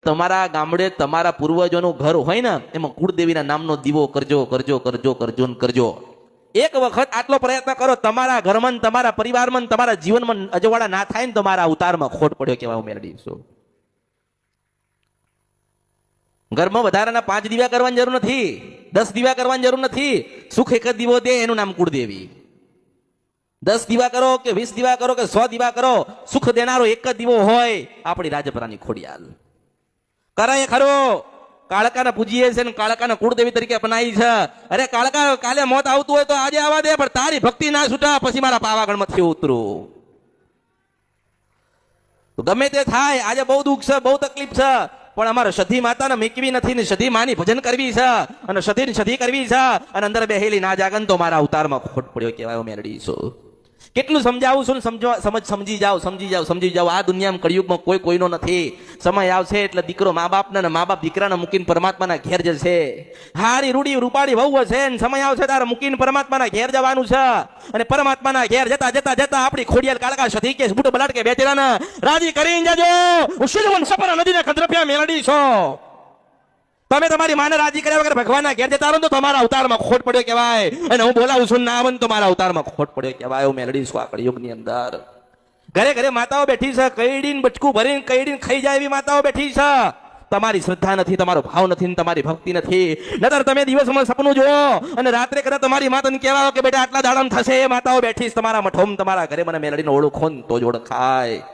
તમારા ગામડે તમારા પૂર્વજોનું ઘર હોય ને એમાં કુળદેવીના નામનો દીવો કરજો કરજો કરજો કરજો ને કરજો. એક વખત આટલો પ્રયત્ન કરો, તમારા ઘરમાં ને તમારા પરિવારમાં ને તમારા જીવનમાં અજવાળા ના થાય ને તમારા અવતારમાં ખોટ પડ્યો કહેવાય મેળવી છું. ઘરમાં વધારાના 5 દીવા કરવાની જરૂર નથી, 10 દીવા કરવાની જરૂર નથી. સુખ એક જ દીવો દે, એનું નામ કુળદેવી. 10 દીવા કરો કે 20 દીવા કરો કે 100 દીવા કરો, સુખ દેનારો એક જ દીવો હોય આપણી રાજપરાની ખોડિયાલ. કરાય ખરો, કાળકાને પૂજીએ છે ને કાળકાને કુળદેવી તરીકે અપનાવી છે. અરે કાળકા, કાલે મોત આવતું હોય તો આજે આવવા દે, પણ તારી ભક્તિ ના છૂટા પછી મારા પાવાગઢમાંથી ઉતરું. ગમે તે થાય, આજે બહુ દુઃખ છે, બહુ તકલીફ છે, પણ અમારે સધી માતાને મેકવી નથી ને સધી માની ભજન કરવી છે અને સધી કરવી છે અને અંદર બેહેલી ના જાગન તો મારા અવતારમાં ખોટ પડ્યો કહેવાય મેળવી છું. કેટલું સમજાવું છું ને સમજી જાઓ. આ દુનિયામાં કળિયુગમાં કોઈ કોઈનો નથી. સમય આવશે એટલે દીકરો મા બાપને, મા બાપ દીકરાને મૂકીને પરમાત્માના ઘેર જશે. હારી રૂડી રૂપાળી વહુ હશે ને સમય આવશે તારે મૂકીને પરમાત્માના ઘેર જવાનું છે. અને પરમાત્માના ઘેર જતા જતા જતા આપણી ખોડિયાલ કાળકા સધી કે બુટ બલાટ કે બેચેરાને રાજી કરીને જજો. હું શિલવન સપરા નદીને ખદ્રપ્યા મેળડી છો. તમે તમારી માને રાજી કર્યા વગર ભગવાનના ઘેર જતા રહો તો તમારા અવતારમાં ખોટ પડ્યો કહેવાય. અને હું બોલાવું છું ના આવે તો મારા અવતારમાં ખોટ પડ્યો કહેવાય. હું મેળડી છું આ કળિયુગની અંદર. ઘરે ઘરે માતાઓ બેઠી છે, કઈડીને બચકું ભરીને કઈડીને ખાઈ જાય એવી માતાઓ બેઠી છે. તમારી શ્રદ્ધા નથી, તમારો ભાવ નથી, તમારી ભક્તિ નથી. નતર તમે દિવસમાં સપનું જુઓ અને રાત્રે કદાચ તમારી માતાને કહેવાય કે બેટા આટલા દાડમ થશે, માતાઓ બેઠી તમારા મઠોમ તમારા ઘરે મને મેળડીને ઓળખો ને તો જ ઓળખાય.